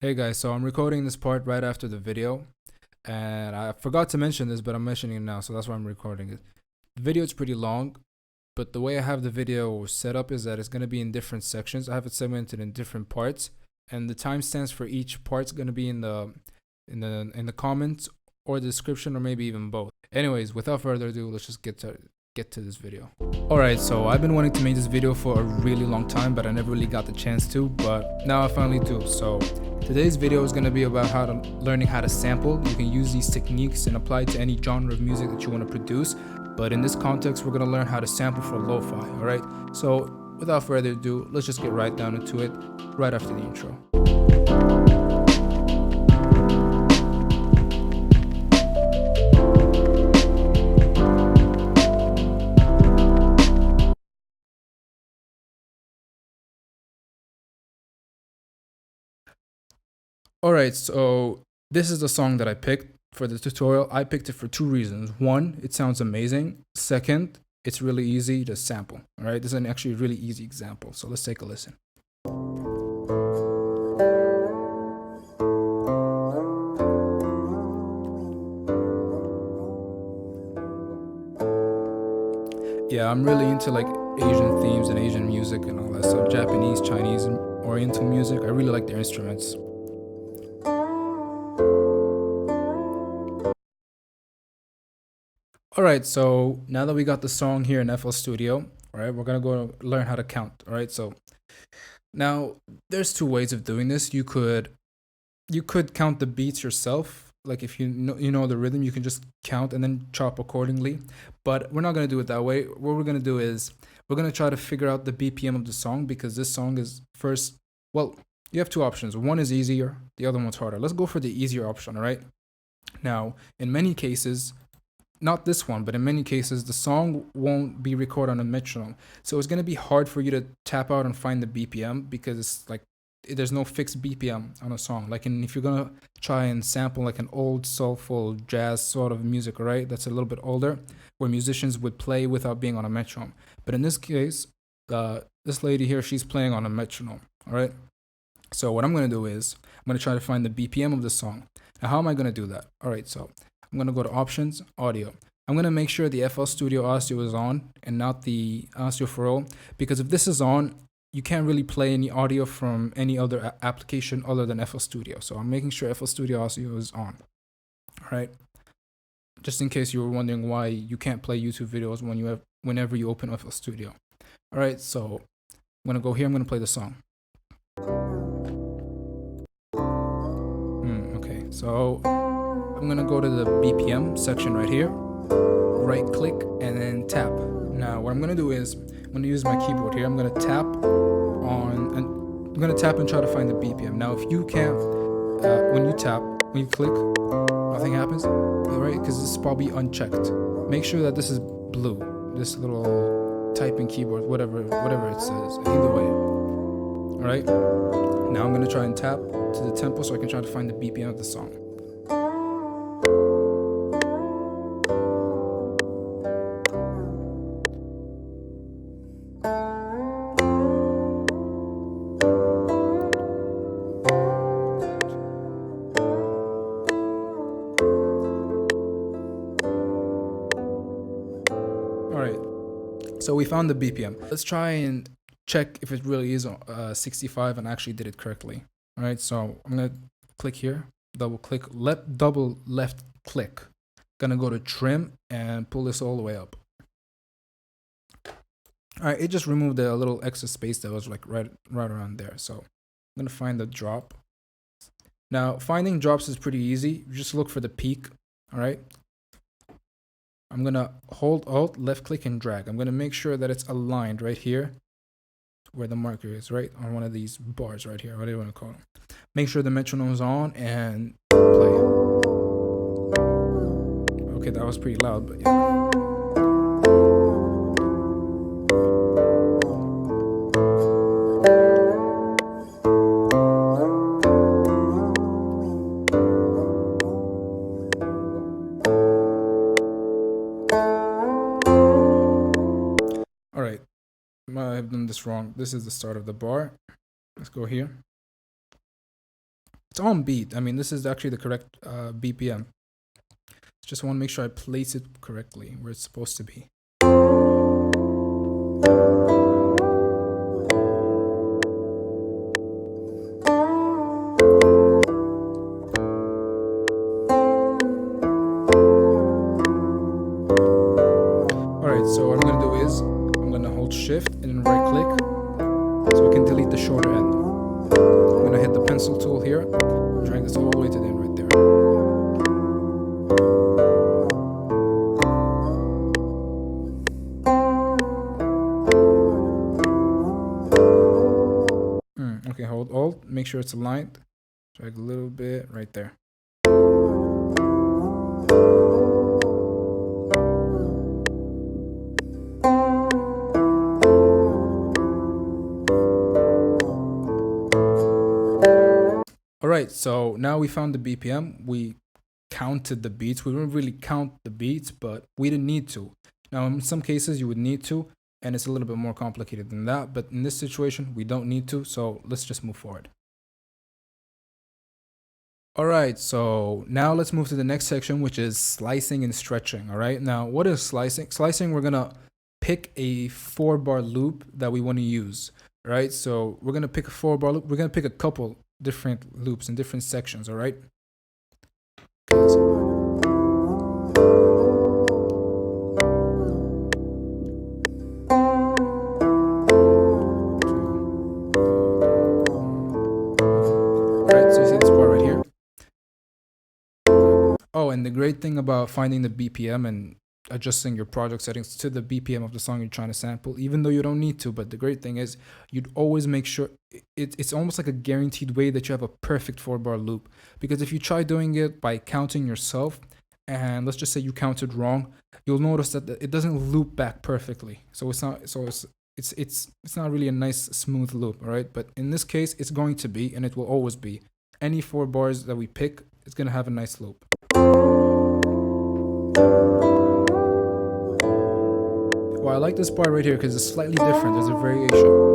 Hey guys, so I'm recording this part right after the video, and I forgot to mention this, but I'm mentioning it now, so that's why I'm recording it. The video is pretty long, but the way I have the video set up is that it's going to be in different sections. I have it segmented in different parts, and the timestamps for each part's going to be in the comments or the description, or maybe even both. Anyways, without further ado, let's just get to this video. Alright, so I've been wanting to make this video for a really long time, but I never really got the chance to, but now I finally do. So today's video is going to be about learning how to sample. You can use these techniques and apply it to any genre of music that you want to produce, but in this context we're going to learn how to sample for lo-fi. Alright, so without further ado, let's just get right down into it right after the intro. Alright, so this is the song that I picked for the tutorial. I picked it for two reasons. One, it sounds amazing. Second, it's really easy to sample. Alright, this is an actually really easy example. So let's take a listen. Yeah, I'm really into like Asian themes and Asian music and all that stuff. Japanese, Chinese, and Oriental music. I really like their instruments. Alright, so now that we got the song here in FL Studio, alright, we're gonna go learn how to count. Alright, so now there's two ways of doing this. You could count the beats yourself. Like if you know the rhythm, you can just count and then chop accordingly. But we're not gonna do it that way. What we're gonna do is we're gonna try to figure out the BPM of the song, because this song is first, well, you have two options. One is easier, the other one's harder. Let's go for the easier option, alright? Now, in many cases, not this one, but in many cases, the song won't be recorded on a metronome. So it's going to be hard for you to tap out and find the BPM, because it's like there's no fixed BPM on a song. Like if you're going to try and sample like an old soulful jazz sort of music, right? That's a little bit older, where musicians would play without being on a metronome. But in this case, this lady here, she's playing on a metronome, all right? So what I'm going to do is I'm going to try to find the BPM of the song. Now, how am I going to do that? All right, so I'm going to go to Options, Audio. I'm going to make sure the FL Studio Audio is on and not the Audio for All, because if this is on, you can't really play any audio from any other application other than FL Studio. So I'm making sure FL Studio Audio is on. All right. Just in case you were wondering why you can't play YouTube videos whenever you open FL Studio. All right, so I'm going to go here. I'm going to play the song. Okay, so I'm going to go to the BPM section right here, right click, and then tap. Now what I'm going to do is I'm going to use my keyboard here. I'm going to tap on, and I'm going to tap and try to find the BPM. Now if you can't, when you click, nothing happens, right? Because this is probably unchecked. Make sure that this is blue, this little typing keyboard, whatever it says, either way. All right, now I'm going to try and tap to the tempo so I can try to find the BPM of the song. Alright, so we found the BPM. Let's try and check if it really is 65 and actually did it correctly. Alright, so I'm going to click here, double left click. Gonna go to trim and pull this all the way up. Alright, it just removed the little extra space that was like right around there. So I'm gonna find the drop. Now finding drops is pretty easy. You just look for the peak. Alright, I'm gonna hold Alt, left click, and drag. I'm gonna make sure that it's aligned right here where the marker is, right on one of these bars right here, whatever you want to call them. Make sure the metronome is on and play. Okay, that was pretty loud, but yeah. Alright, I've done this wrong. This is the start of the bar. Let's go here. It's on beat. I mean, this is actually the correct BPM. Just want to make sure I place it correctly where it's supposed to be. Alright, so what I'm going to do is I'm going to hold shift and then right click so we can delete the shorter end. I'm going to hit the pencil tool here and drag this all the way to the end right there. Okay, hold Alt, make sure it's aligned. Drag a little bit right there. Alright, so now we found the BPM. We counted the beats. We didn't really count the beats, but we didn't need to. Now, in some cases, you would need to, and it's a little bit more complicated than that. But in this situation, we don't need to, so let's just move forward. Alright, so now let's move to the next section, which is slicing and stretching. Alright, now what is slicing? Slicing, we're going to pick a 4-bar loop that we want to use. Right, so we're going to pick a 4-bar loop. We're going to pick a couple different loops in different sections. Alright. Oh, and the great thing about finding the BPM and adjusting your project settings to the BPM of the song you're trying to sample, even though you don't need to, but the great thing is you'd always make sure it's almost like a guaranteed way that you have a perfect 4-bar loop. Because if you try doing it by counting yourself, and let's just say you counted wrong, you'll notice that it doesn't loop back perfectly. So it's not really a nice smooth loop, all right? But in this case, it's going to be, and it will always be. Any 4 bars that we pick, it's going to have a nice loop. Well, I like this part right here because it's slightly different. There's a variation.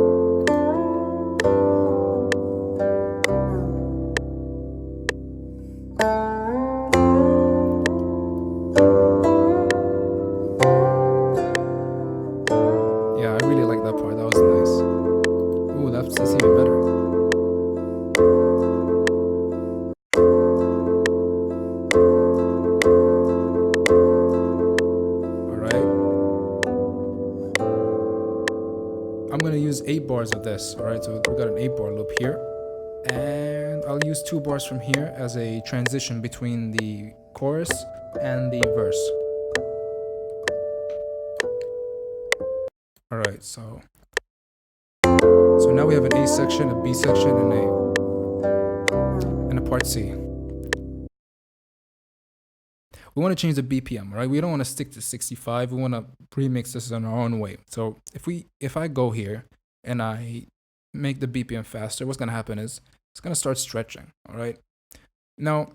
Yeah, I really like that part. That was nice. Ooh, that's even better. I'm going to use 8 bars of this. Alright, so we got an 8-bar loop here. And I'll use 2 bars from here as a transition between the chorus and the verse. Alright, so now we have an A section, a B section, and a part C. We want to change the BPM, right? We don't want to stick to 65. We want to remix this in our own way. So if I go here and I make the BPM faster, what's going to happen is it's going to start stretching, all right? Now,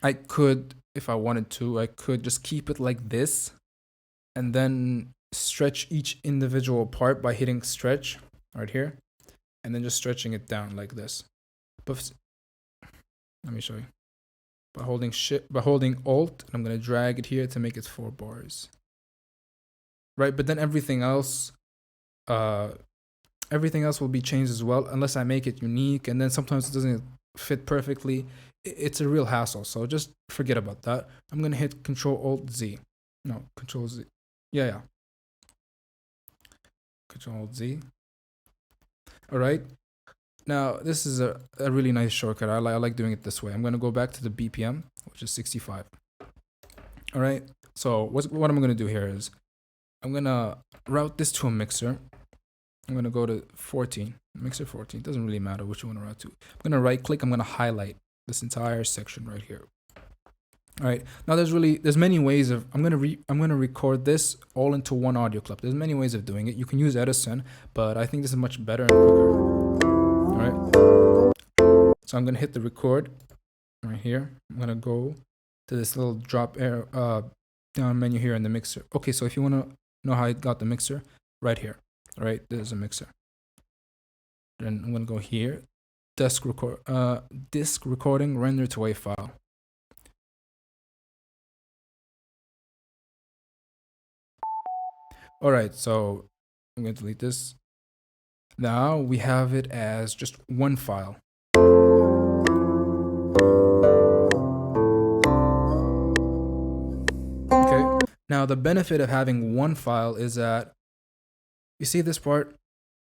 I could, if I wanted to, I could just keep it like this and then stretch each individual part by hitting stretch right here and then just stretching it down like this. But let me show you. By holding Alt, and I'm going to drag it here to make it 4 bars. Right, but then everything else will be changed as well, unless I make it unique, and then sometimes it doesn't fit perfectly. It's a real hassle, so just forget about that. I'm going to hit Control-Alt-Z. No, Control-Z. Yeah. Control-Alt-Z. All right. Now, this is a really nice shortcut. I like doing it this way. I'm going to go back to the BPM, which is 65. All right. So what I'm going to do here is I'm going to route this to a mixer. I'm going to go to 14, mixer 14. It doesn't really matter which you want to route to. I'm going to right click. I'm going to highlight this entire section right here. All right. Now there's many ways of, I'm going to record this all into one audio clip. There's many ways of doing it. You can use Edison, but I think this is much better and quicker. Alright, so I'm going to hit the record right here. I'm going to go to this little drop down menu here in the mixer. Okay, so if you want to know how I got the mixer, right here. Alright, there's a mixer. Then I'm going to go here disk recording render to WAV file. All right, so I'm going to delete this. Now we have it as just one file. Okay. Now the benefit of having one file is that, you see this part?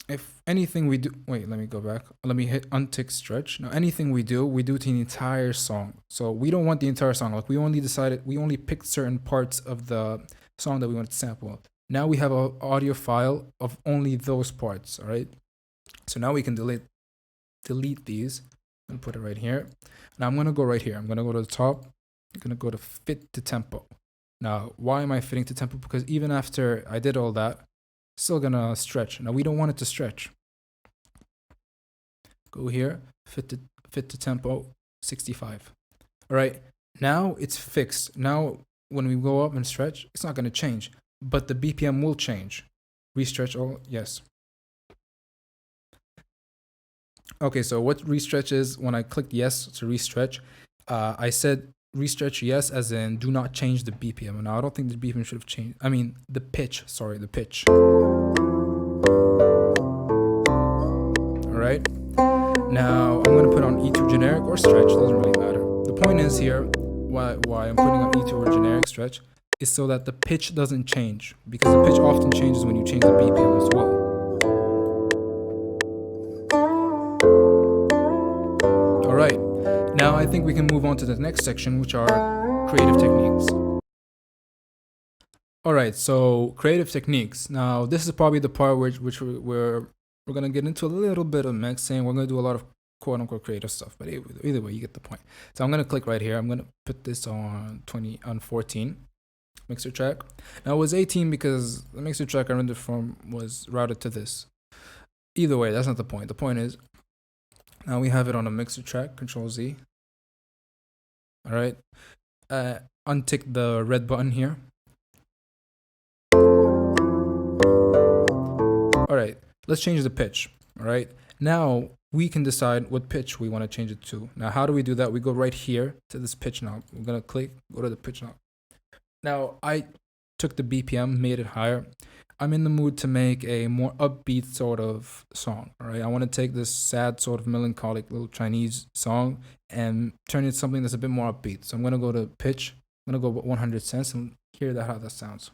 If anything we do, wait, let me go back. Let me hit untick stretch. Now anything we do to the entire song. So we don't want the entire song. Like we only picked certain parts of the song that we want to sample. Now we have an audio file of only those parts, all right? So now we can delete these and put it right here. Now I'm gonna go right here. I'm gonna go to the top. I'm gonna go to fit to tempo. Now, why am I fitting to tempo? Because even after I did all that, it's still gonna stretch. Now we don't want it to stretch. Go here, fit to tempo, 65. All right, now it's fixed. Now when we go up and stretch, it's not gonna change, but the BPM will change. Restretch all, yes. Okay, so what restretch is, when I clicked yes to restretch, I said restretch yes as in do not change the BPM. Now I don't think the BPM should have changed. I mean the pitch, sorry, the pitch. All right, now I'm gonna put on E2 generic or stretch, doesn't really matter. The point is here, why I'm putting on E2 or generic stretch is so that the pitch doesn't change, because the pitch often changes when you change the BPM as well. All right, now I think we can move on to the next section, which are creative techniques. All right, so creative techniques. Now this is probably the part which we're gonna get into a little bit of mixing. We're gonna do a lot of quote unquote creative stuff, but either way, you get the point. So I'm gonna click right here. I'm gonna put this on 14 mixer track. Now it was 18 because the mixer track I rendered from was routed to this. Either way, that's not the point. The point is, now we have it on a mixer track, Control Z. All right, untick the red button here. All right, let's change the pitch. All right, now we can decide what pitch we want to change it to. Now, how do we do that? We go right here to this pitch knob. We're gonna click, go to the pitch knob. Now, I took the BPM, made it higher. I'm in the mood to make a more upbeat sort of song, all right? I want to take this sad sort of melancholic little Chinese song and turn it into something that's a bit more upbeat. So I'm going to go to pitch. I'm going to go 100 cents and hear that how that sounds.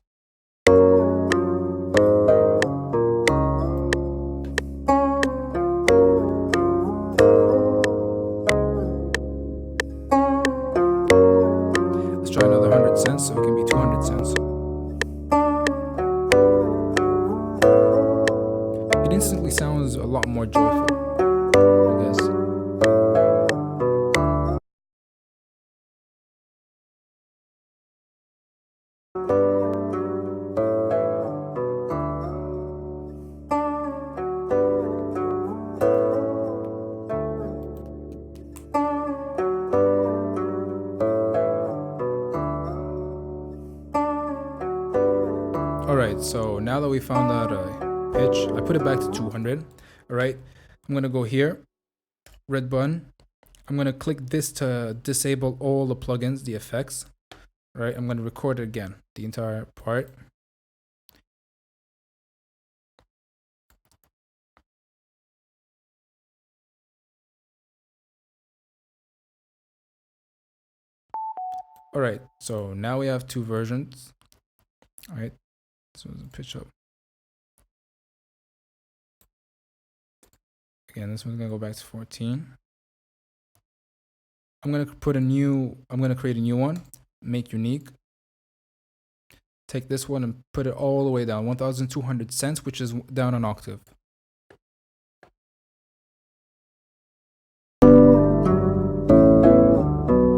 Let's try another 100 cents so it can be 200 cents. It instantly sounds a lot more joyful, I guess. All right, so now that we found out pitch, I put it back to 200. All right, I'm gonna go here, red button. I'm gonna click this to disable all the plugins, the effects. All right, I'm gonna record it again, the entire part. All right, so now we have two versions. All right, so the pitch up. Again, this one's gonna go back to 14. I'm gonna create a new one, make unique. Take this one and put it all the way down, 1,200 cents, which is down an octave.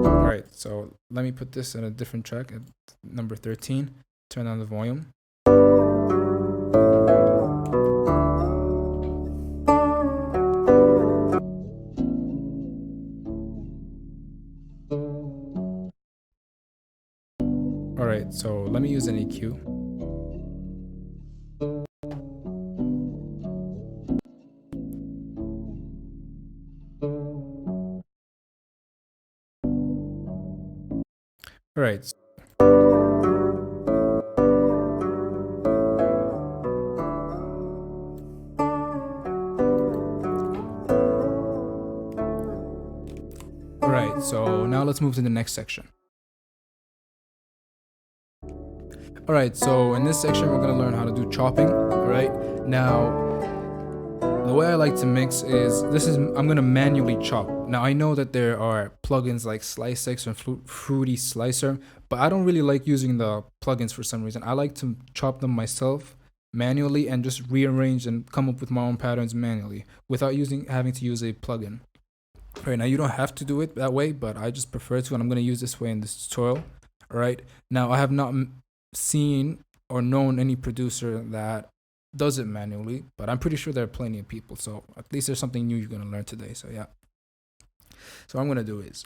All right, so let me put this in a different track at number 13. Turn on the volume. All right, so let me use an EQ. All right. All right. So now let's move to the next section. All right. So in this section, we're gonna learn how to do chopping. All right. Now, the way I like to mix is I'm gonna manually chop. Now I know that there are plugins like SliceX and Fruity Slicer, but I don't really like using the plugins for some reason. I like to chop them myself manually and just rearrange and come up with my own patterns manually without having to use a plugin. All right, now you don't have to do it that way, but I just prefer to, and I'm gonna use this way in this tutorial. All right, now I have not seen or known any producer that does it manually, but I'm pretty sure there are plenty of people. So at least there's something new you're gonna learn today. So yeah. So what I'm gonna do is,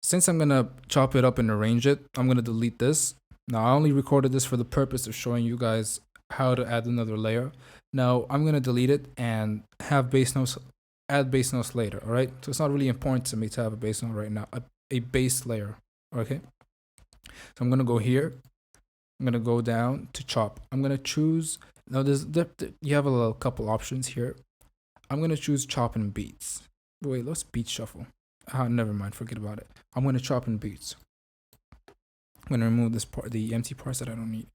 since I'm gonna chop it up and arrange it, I'm gonna delete this. Now I only recorded this for the purpose of showing you guys how to add another layer. Now I'm gonna delete it and have bass notes, add bass notes later. All right. So it's not really important to me to have a bass note right now, a bass layer. Okay. So I'm gonna go here. I'm gonna go down to chop. I'm gonna choose, now you have a couple options here. I'm gonna choose chop and beats. Wait, let's beat shuffle. Never mind, forget about it. I'm gonna chop and beats. I'm gonna remove this part, the empty parts that I don't need.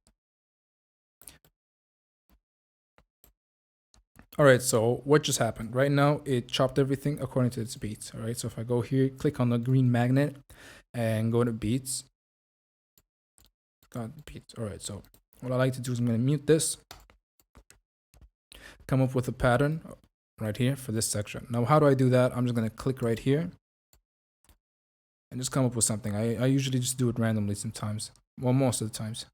All right, so what just happened? Right now, it chopped everything according to its beats. All right, so if I go here, click on the green magnet and go to beats. Got beats. All right, so what I like to do is I'm gonna mute this, come up with a pattern right here for this section. Now, how do I do that? I'm just gonna click right here and just come up with something. I usually just do it randomly sometimes. Well, most of the times.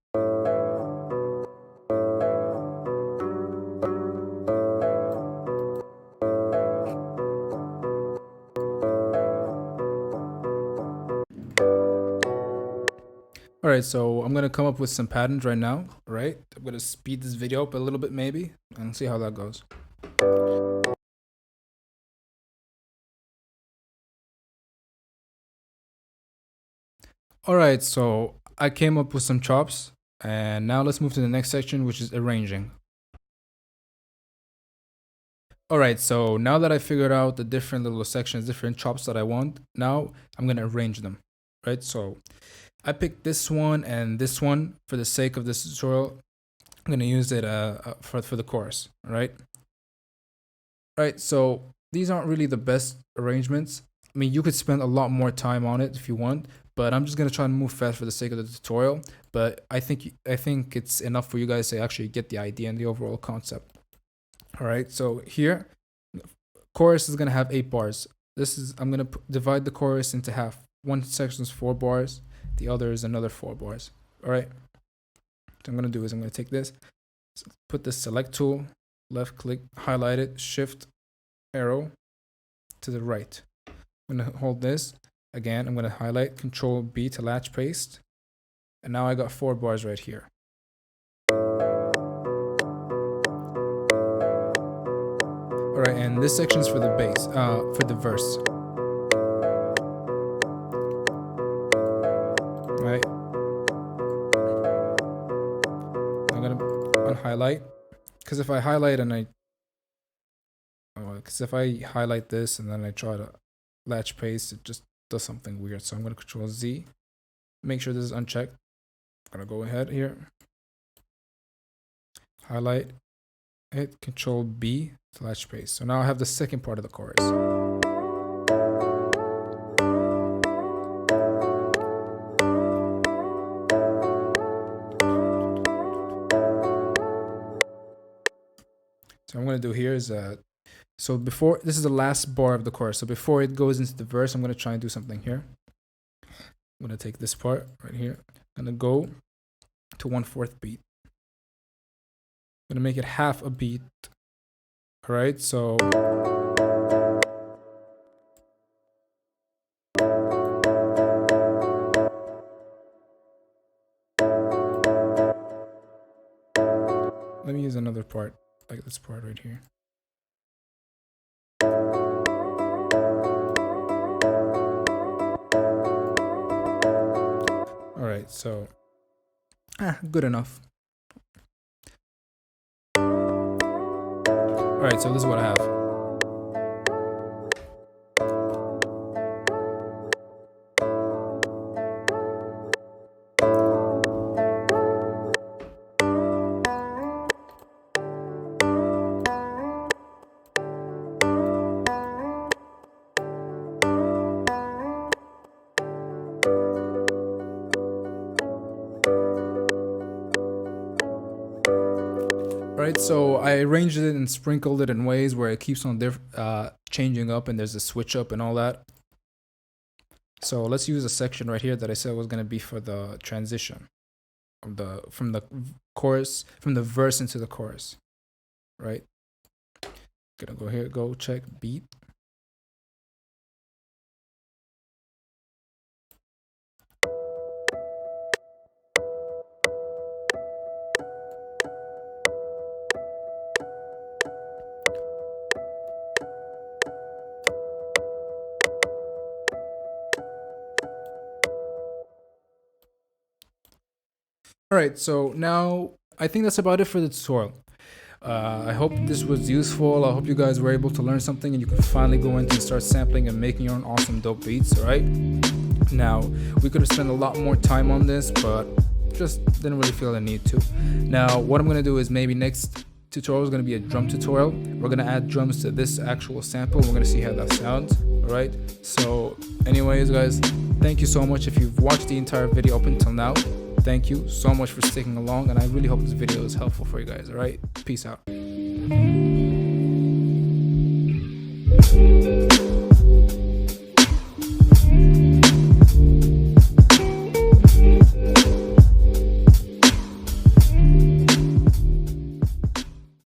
All right, so I'm gonna come up with some patterns right now. All right, I'm gonna speed this video up a little bit maybe and see how that goes. All right, so I came up with some chops, and now let's move to the next section, which is arranging. All right, so now that I figured out the different little sections, different chops that I want, now I'm gonna arrange them. Right, so I picked this one and this one for the sake of this tutorial. I'm gonna use it for the chorus. All right. All right, so these aren't really the best arrangements. I mean, you could spend a lot more time on it if you want, but I'm just gonna try and move fast for the sake of the tutorial. But I think it's enough for you guys to actually get the idea and the overall concept. All right, so here, chorus is gonna have 8 bars. I'm gonna divide the chorus into half. One section is 4 bars, the other is another 4 bars. All right. What I'm gonna do is I'm gonna take this, put the select tool, left click, highlight it, shift arrow to the right. I'm gonna hold this again. I'm gonna highlight, Control B to latch paste, and now I got 4 bars right here. All right, and this section is for the bass, for the verse. All right. I'm gonna unhighlight, because if I highlight this and then I try to latch paste, it just does something weird. So I'm gonna Control Z, make sure this is unchecked. I'm gonna go ahead here, highlight, hit Control B to latch paste. So now I have the second part of the chorus. So what I'm gonna do here is so before, this is the last bar of the chorus. So before it goes into the verse, I'm gonna try and do something here. I'm gonna take this part right here. I'm gonna go to 1/4 beat. I'm gonna make it half a beat. All right, so let me use another part, like this part right here. right? So good enough. All right, so this is what I have. Right, so I arranged it and sprinkled it in ways where it keeps on changing up, and there's a switch up and all that. So let's use a section right here that I said was going to be for the transition of from the chorus, from the verse into the chorus, right? Gonna go here, go check beat. All right, so now I think that's about it for the tutorial. I hope this was useful. I hope you guys were able to learn something and you can finally go into and start sampling and making your own awesome dope beats. All right, now we could have spent a lot more time on this, but just didn't really feel the need to. Now what I'm gonna do is maybe next tutorial is gonna be a drum tutorial. We're gonna add drums to this actual sample. We're gonna see how that sounds. All right, so anyways guys, thank you so much if you've watched the entire video up until now. Thank you so much for sticking along, and I really hope this video is helpful for you guys. All right, peace out.